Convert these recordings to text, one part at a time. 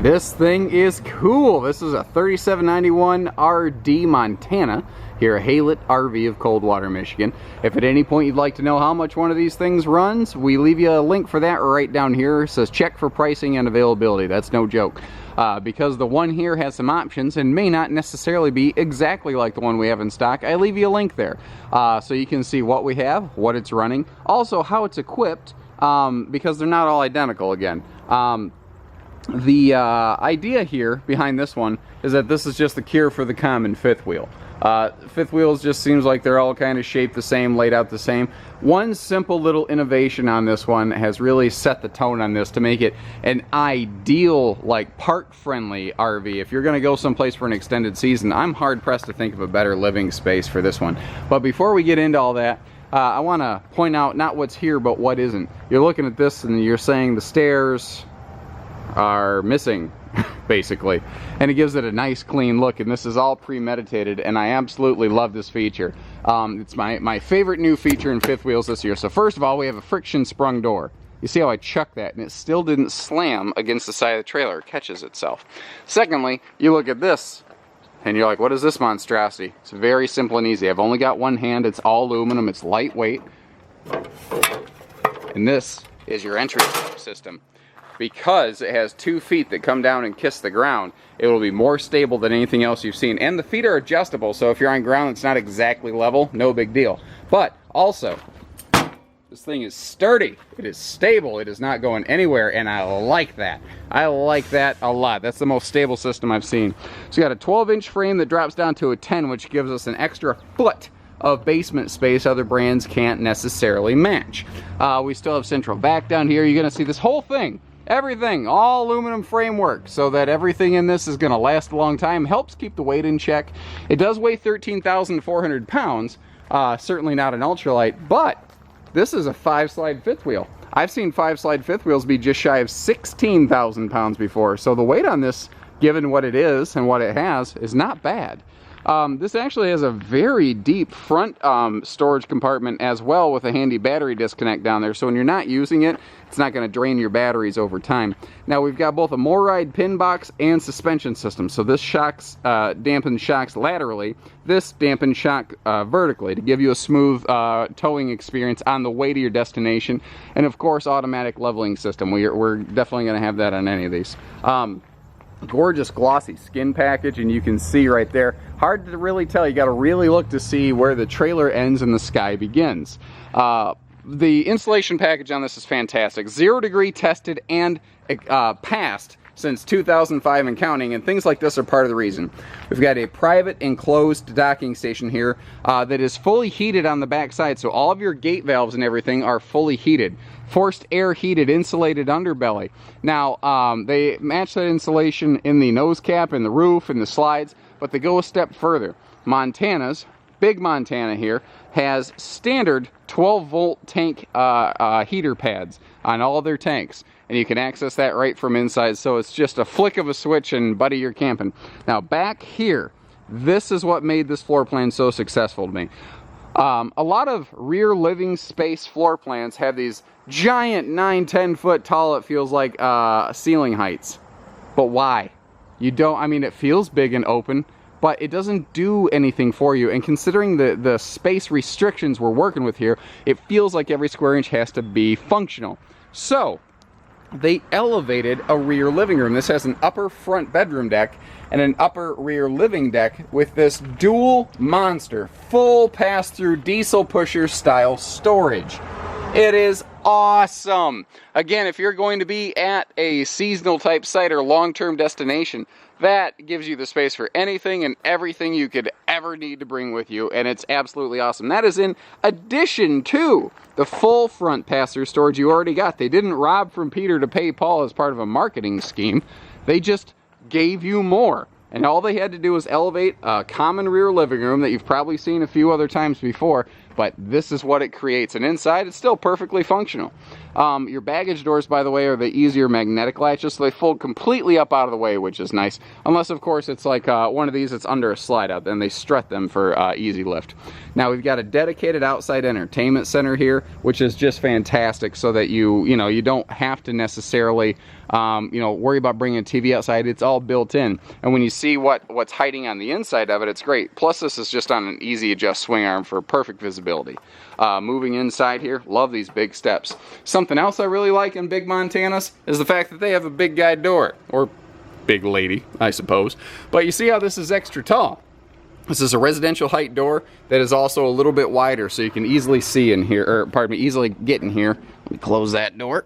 This thing is cool. This is a 3791 RD Montana here at Haylett RV of Coldwater, Michigan. If at any point you'd like to know how much one of these things runs, we leave you a link for that right down here. It says check for pricing and availability. That's no joke. Because the one here has some options and may not necessarily be exactly like the one we have in stock, I leave you a link there. So you can see what we have, what it's running, also how it's equipped, because they're not all identical again. The idea here behind this one is that this is just the cure for the common fifth wheel. Fifth wheels just seems like they're all kind of shaped the same, laid out the same. One simple little innovation on this one has really set the tone on this to make it an ideal, like, park-friendly RV. If you're going to go someplace for an extended season, I'm hard-pressed to think of a better living space for this one. But before we get into all that, I want to point out not what's here, but what isn't. You're looking at this and you're saying the stairs are missing, basically, and it gives it a nice clean look, and this is all premeditated, and I absolutely love this feature. It's my favorite new feature in fifth wheels this year. So first of all, we have a friction sprung door. You see how I chucked that and it still didn't slam against the side of the trailer. It catches itself. Secondly, you look at this and you're like, what is this monstrosity? It's very simple and easy. I've only got one hand. It's all aluminum. It's lightweight, and this is your entry system. Because it has 2 feet that come down and kiss the ground, it will be more stable than anything else you've seen. And the feet are adjustable, so if you're on ground that's not exactly level, no big deal. But also, this thing is sturdy, it is stable, it is not going anywhere, and I like that. I like that a lot. That's the most stable system I've seen. So you got a 12-inch frame that drops down to a 10, which gives us an extra foot of basement space other brands can't necessarily match. We still have central vac down here. You're gonna see this whole thing, everything, all aluminum framework, so that everything in this is going to last a long time. Helps keep the weight in check. It does weigh 13,400 pounds. Certainly not an ultralight, but this is a 5-slide fifth wheel. I've seen 5-slide fifth wheels be just shy of 16,000 pounds before, so the weight on this, given what it is and what it has, is not bad. This actually has a very deep front storage compartment as well, with a handy battery disconnect down there, so when you're not using it, it's not going to drain your batteries over time. Now we've got both a MORryde pin box and suspension system, so this shocks, dampens shocks laterally, this dampens shock vertically to give you a smooth towing experience on the way to your destination, and of course automatic leveling system. We're definitely going to have that on any of these. Gorgeous glossy skin package, and you can see right there, hard to really tell, you got to really look to see where the trailer ends and the sky begins. The insulation package on this is fantastic. 0 degree tested and passed since 2005 and counting, and things like this are part of the reason. We've got a private enclosed docking station here that is fully heated on the back side, so all of your gate valves and everything are fully heated. Forced air heated insulated underbelly. Now they match that insulation in the nose cap and the roof and the slides, but they go a step further. Montana's, big Montana here, has standard 12-volt tank heater pads on all their tanks, and you can access that right from inside, so it's just a flick of a switch and buddy, you're camping. Now back here, this is what made this floor plan so successful to me. A lot of rear living space floor plans have these giant 9-10 foot tall, it feels like, ceiling heights. But why? You don't, I mean, it feels big and open, but it doesn't do anything for you. And considering the space restrictions we're working with here, it feels like every square inch has to be functional. So they elevated a rear living room. This has an upper front bedroom deck and an upper rear living deck with this dual monster, full pass-through diesel pusher style storage. It is awesome. Again, if you're going to be at a seasonal type site or long-term destination, that gives you the space for anything and everything you could ever need to bring with you, and it's absolutely awesome. That is in addition to the full front pass-through storage you already got. They didn't rob from Peter to pay Paul as part of a marketing scheme. They just gave you more. And all they had to do was elevate a common rear living room that you've probably seen a few other times before, but this is what it creates. And inside, it's still perfectly functional. Your baggage doors, by the way, are the easier magnetic latches, so they fold completely up out of the way, which is nice. Unless, of course, it's like one of these that's under a slide out, then they strut them for easy lift. Now, we've got a dedicated outside entertainment center here, which is just fantastic, so that you don't have to necessarily worry about bringing a TV outside. It's all built in, and when you see what's hiding on the inside of it, it's great. Plus, this is just on an easy adjust swing arm for perfect visibility. Moving inside here, love these big steps. Something else I really like in big Montanas is the fact that they have a big guy door, or big lady, I suppose. But you see how this is extra tall. This is a residential height door that is also a little bit wider, so you can easily see in here, or pardon me, easily get in here. Let me close that door.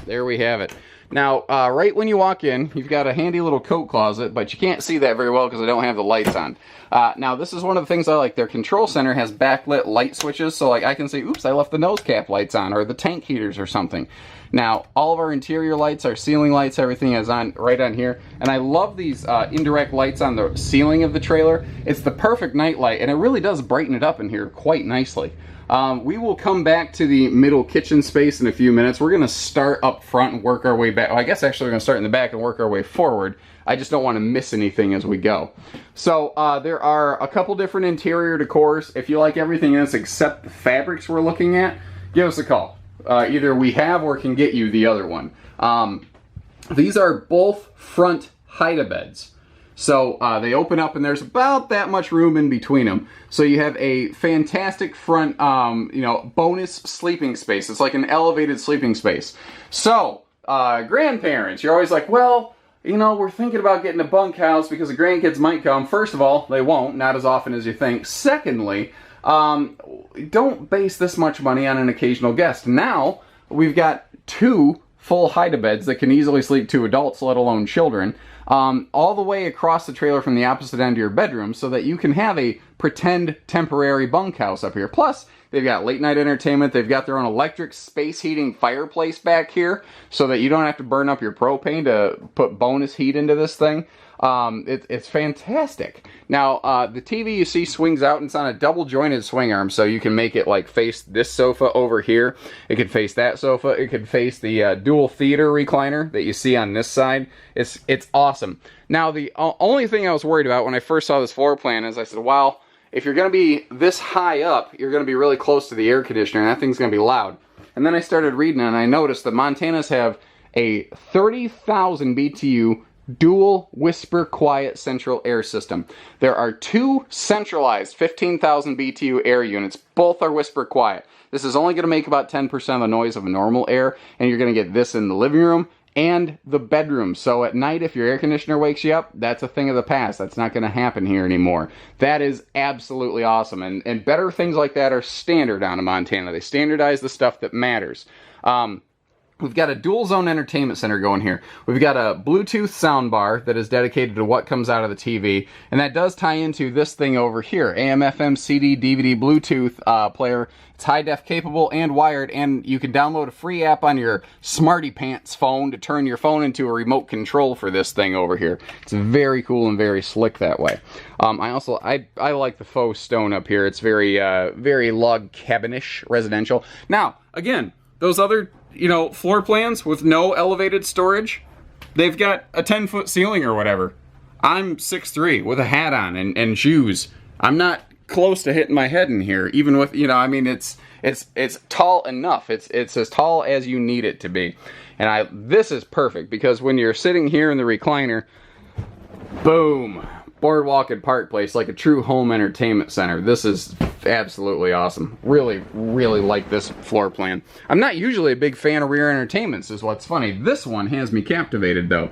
There we have it. Now, right when you walk in, you've got a handy little coat closet, but you can't see that very well because I don't have the lights on. Now, this is one of the things I like. Their control center has backlit light switches, so like I can say, oops, I left the nose cap lights on, or the tank heaters or something. Now, all of our interior lights, our ceiling lights, everything is on right on here. And I love these indirect lights on the ceiling of the trailer. It's the perfect night light, and it really does brighten it up in here quite nicely. We will come back to the middle kitchen space in a few minutes. We're going to start up front and work our way back. Well, I guess actually we're going to start in the back and work our way forward. I just don't want to miss anything as we go. So there are a couple different interior decors. If you like everything else except the fabrics we're looking at, give us a call. Either we have or can get you the other one. These are both front hide-a-beds. So they open up and there's about that much room in between them. So you have a fantastic front, bonus sleeping space. It's like an elevated sleeping space. So grandparents, you're always like, well, we're thinking about getting a bunkhouse because the grandkids might come. First of all, they won't, not as often as you think. Secondly, don't base this much money on an occasional guest. Now, we've got 2 full hide-a-beds that can easily sleep 2 adults, let alone children, all the way across the trailer from the opposite end of your bedroom, so that you can have a pretend temporary bunkhouse up here. Plus, they've got late night entertainment. They've got their own electric space heating fireplace back here, so that you don't have to burn up your propane to put bonus heat into this thing. It's fantastic. Now, the TV you see swings out, and it's on a double jointed swing arm, so you can make it like face this sofa over here. It could face that sofa. It could face the dual theater recliner that you see on this side. It's awesome. Now, the only thing I was worried about when I first saw this floor plan is I said, wow, if you're going to be this high up, you're going to be really close to the air conditioner, and that thing's going to be loud. And then I started reading, and I noticed that Montanas have a 30,000 BTU dual whisper quiet central air system. There are 2 centralized 15,000 BTU air units. Both are whisper quiet. This is only going to make about 10% of the noise of a normal air, and you're going to get this in the living room and the bedroom. So at night, if your air conditioner wakes you up, that's a thing of the past. That's not going to happen here anymore. That is absolutely awesome. And better things like that are standard down in Montana. They standardize the stuff that matters. We've got a dual zone entertainment center going here. We've got a Bluetooth soundbar that is dedicated to what comes out of the TV, and that does tie into this thing over here, AM, FM, CD, DVD, Bluetooth player. It's high def capable and wired, and you can download a free app on your Smarty Pants phone to turn your phone into a remote control for this thing over here. It's very cool and very slick that way. I like the faux stone up here. It's very very log cabinish residential. Now again, those other floor plans with no elevated storage, they've got a 10-foot ceiling or whatever. I'm 6'3" with a hat on and shoes. I'm not close to hitting my head in here, even with, it's tall enough. It's as tall as you need it to be. And this is perfect because when you're sitting here in the recliner, boom, boardwalk and park place, like a true home entertainment center. This is absolutely awesome. Really, really like this floor plan. I'm not usually a big fan of rear entertainments, is what's funny. This one has me captivated, though.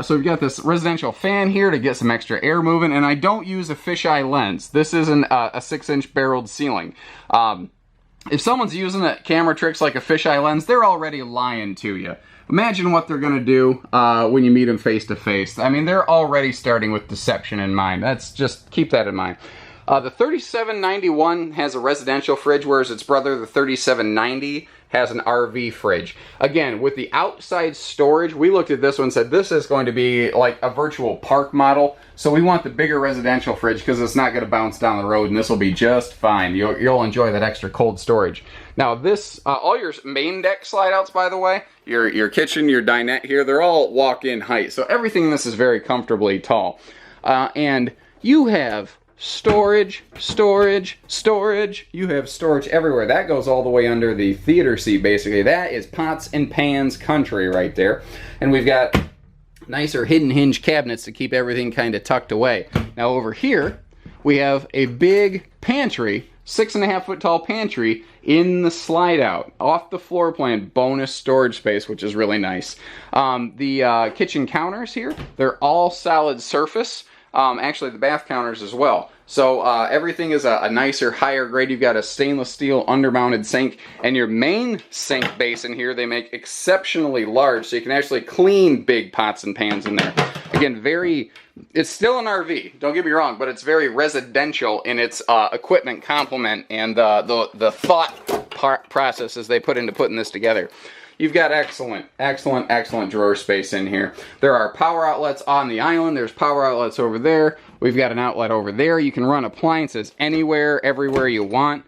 So we've got this residential fan here to get some extra air moving, and I don't use a fisheye lens. This isn't a 6-inch barreled ceiling. If someone's using camera tricks like a fisheye lens, they're already lying to you. Imagine what they're going to do when you meet them face to face. I mean, they're already starting with deception in mind. That's just, keep that in mind. The 3791 has a residential fridge, whereas its brother, the 3790, has an RV fridge. Again, with the outside storage, we looked at this one and said this is going to be like a virtual park model. So we want the bigger residential fridge because it's not going to bounce down the road, and this will be just fine. You'll enjoy that extra cold storage. Now this, all your main deck slide outs, by the way, your kitchen, your dinette here, they're all walk-in height. So everything in this is very comfortably tall. And you have storage, storage, storage. You have storage everywhere. That goes all the way under the theater seat, basically. That is pots and pans country right there. And we've got nicer hidden hinge cabinets to keep everything kind of tucked away. Now over here, we have a big pantry, 6.5 foot tall pantry in the slide out, off the floor plan, bonus storage space, which is really nice. The kitchen counters here, they're all solid surface. Actually the bath counters as well. So everything is a nicer, higher grade. You've got a stainless steel undermounted sink, and your main sink basin here, they make exceptionally large, so you can actually clean big pots and pans in there. Again, it's still an RV, don't get me wrong, but it's very residential in its equipment complement and the thought processes they put into putting this together. You've got excellent, excellent, excellent drawer space in here. There are power outlets on the island. There's power outlets over there. We've got an outlet over there. You can run appliances anywhere, everywhere you want.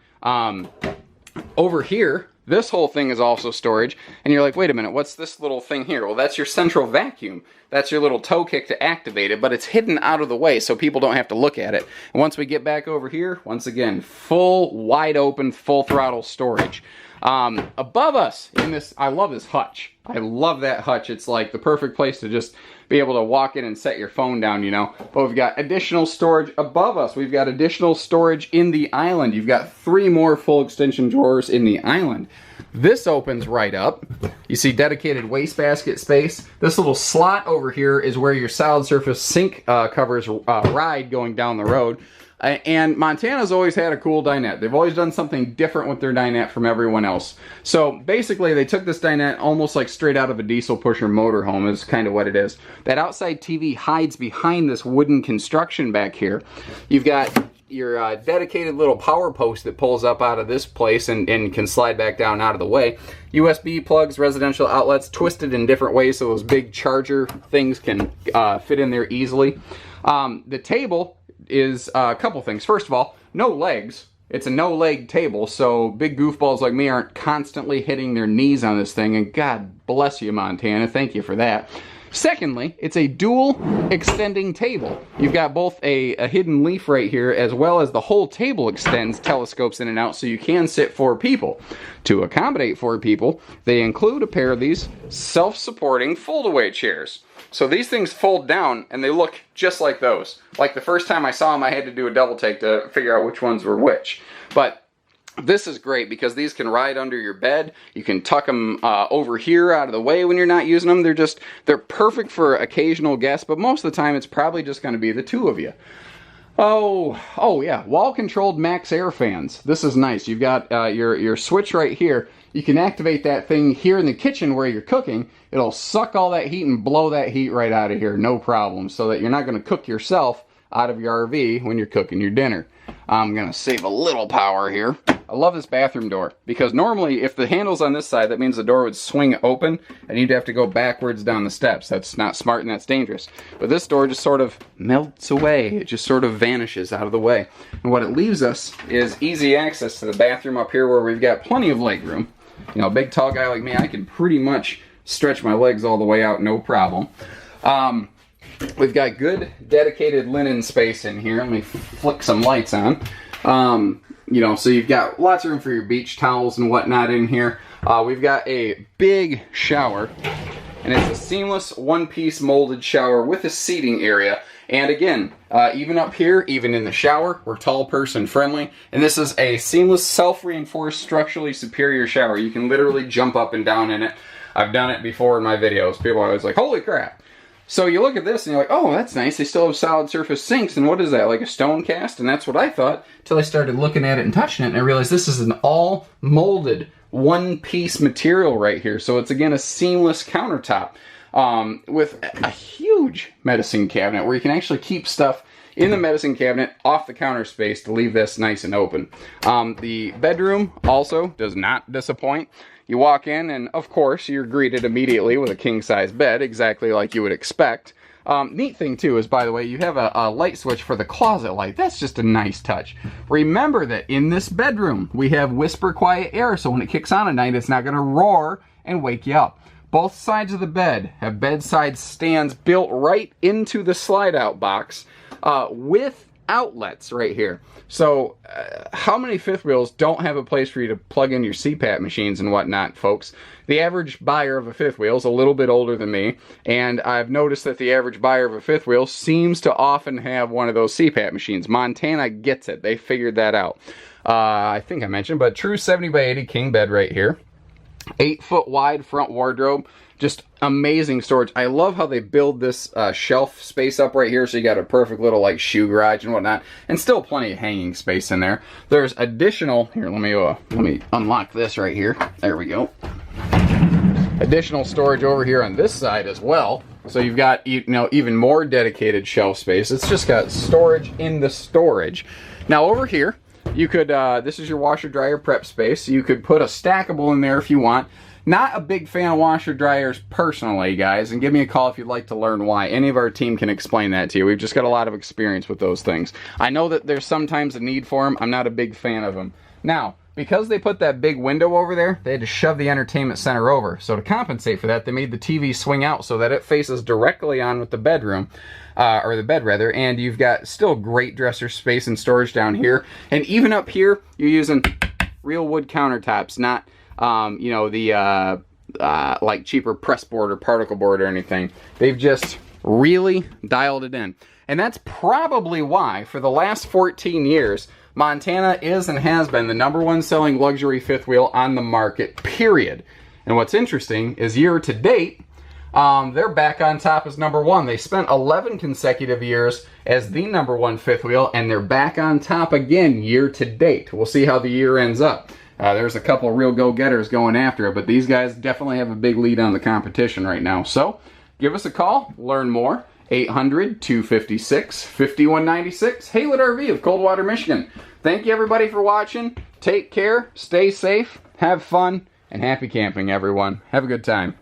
Over here, this whole thing is also storage. And you're like, wait a minute, what's this little thing here? Well, that's your central vacuum. That's your little toe kick to activate it, but it's hidden out of the way so people don't have to look at it. And once we get back over here, once again, full, wide open, full throttle storage. Above us in this, I love this hutch. I love that hutch. It's like the perfect place to just be able to walk in and set your phone down, you know. But we've got additional storage above us. We've got additional storage in the island. You've got 3 more full extension drawers in the island. This opens right up. You see dedicated wastebasket space. This little slot over here is where your solid surface sink covers ride going down the road. And Montana's always had a cool dinette. They've always done something different with their dinette from everyone else. So basically they took this dinette almost like straight out of a diesel pusher motorhome is kind of what it is. That outside TV hides behind this wooden construction back here. You've got your dedicated little power post that pulls up out of this place and can slide back down out of the way. USB plugs, residential outlets, twisted in different ways so those big charger things can fit in there easily. The table is a couple things. First of all, no legs. It's a no-leg table, so big goofballs like me aren't constantly hitting their knees on this thing, and God bless you, Montana. Thank you for that. Secondly, it's a dual extending table. You've got both a hidden leaf right here, as well as the whole table extends, telescopes in and out, so you can sit 4 people. To accommodate 4 people, they include a pair of these self-supporting fold-away chairs. So these things fold down, and they look just like those. Like the first time I saw them, I had to do a double take to figure out which ones were which. But this is great because these can ride under your bed. You can tuck them over here out of the way when you're not using them. They're perfect for occasional guests, but most of the time it's probably just going to be the 2 of you. Oh yeah, wall-controlled max air fans. This is nice. You've got your switch right here. You can activate that thing here in the kitchen where you're cooking. It'll suck all that heat and blow that heat right out of here, no problem, so that you're not going to cook yourself out of your RV when you're cooking your dinner. I'm going to save a little power here. I love this bathroom door because normally if the handle's on this side, that means the door would swing open and you'd have to go backwards down the steps. That's not smart and that's dangerous. But this door just sort of melts away. It just sort of vanishes out of the way. And what it leaves us is easy access to the bathroom up here where we've got plenty of leg room. You know, a big tall guy like me, I can pretty much stretch my legs all the way out, no problem. We've got good dedicated linen space in here. Let me flick some lights on. You know, so you've got lots of room for your beach towels and whatnot in here. We've got a big shower, and it's a seamless one-piece molded shower with a seating area. And again, even up here, even in the shower, we're tall person friendly. And this is a seamless, self-reinforced, structurally superior shower. You can literally jump up and down in it. I've done it before in my videos. People are always like, holy crap. So you look at this and you're like, oh, that's nice. They still have solid surface sinks. And what is that, like a stone cast? And that's what I thought until I started looking at it and touching it. And I realized this is an all molded one-piece material right here. So it's, again, a seamless countertop with a huge medicine cabinet where you can actually keep stuff, in the medicine cabinet, off the counter space to leave this nice and open. The bedroom also does not disappoint. You walk in and, of course, you're greeted immediately with a king-size bed, exactly like you would expect. Neat thing, too, is, by the way, you have a light switch for the closet light. That's just a nice touch. Remember that in this bedroom, we have whisper quiet air, so when it kicks on at night, it's not going to roar and wake you up. Both sides of the bed have bedside stands built right into the slide-out box with outlets right here. So how many fifth wheels don't have a place for you to plug in your CPAP machines and whatnot, folks? The average buyer of a fifth wheel is a little bit older than me, and I've noticed that the average buyer of a fifth wheel seems to often have one of those CPAP machines. Montana gets it. They figured that out. I think I mentioned, but true 70 by 80 king bed right here. 8-foot wide front wardrobe. Just amazing storage. I love how they build this shelf space up right here, so you got a perfect little like shoe garage and whatnot, and still plenty of hanging space in there. There's additional, here, let me unlock this right here. There we go. Additional storage over here on this side as well. So you've got, you know, even more dedicated shelf space. It's just got storage in the storage. Now over here, you could, this is your washer dryer prep space. You could put a stackable in there if you want. Not a big fan of washer dryers personally, guys, and give me a call if you'd like to learn why. Any of our team can explain that to you. We've just got a lot of experience with those things. I know that there's sometimes a need for them. I'm not a big fan of them. Now, because they put that big window over there, they had to shove the entertainment center over. So to compensate for that, they made the TV swing out so that it faces directly on with the bedroom, or the bed rather, and you've got still great dresser space and storage down here. And even up here, you're using real wood countertops, not you know, the like cheaper press board or particle board or anything. They've just really dialed it in. And that's probably why, for the last 14 years, Montana is and has been the #1 selling luxury fifth wheel on the market, period. And what's interesting is year to date, they're back on top as #1. They spent 11 consecutive years as the #1 fifth wheel, and they're back on top again year to date. We'll see how the year ends up. There's a couple real go-getters going after it, but these guys definitely have a big lead on the competition right now. So give us a call, learn more. 800-256-5196. Haylett RV of Coldwater, Michigan. Thank you everybody for watching. Take care, stay safe, have fun, and happy camping, everyone. Have a good time.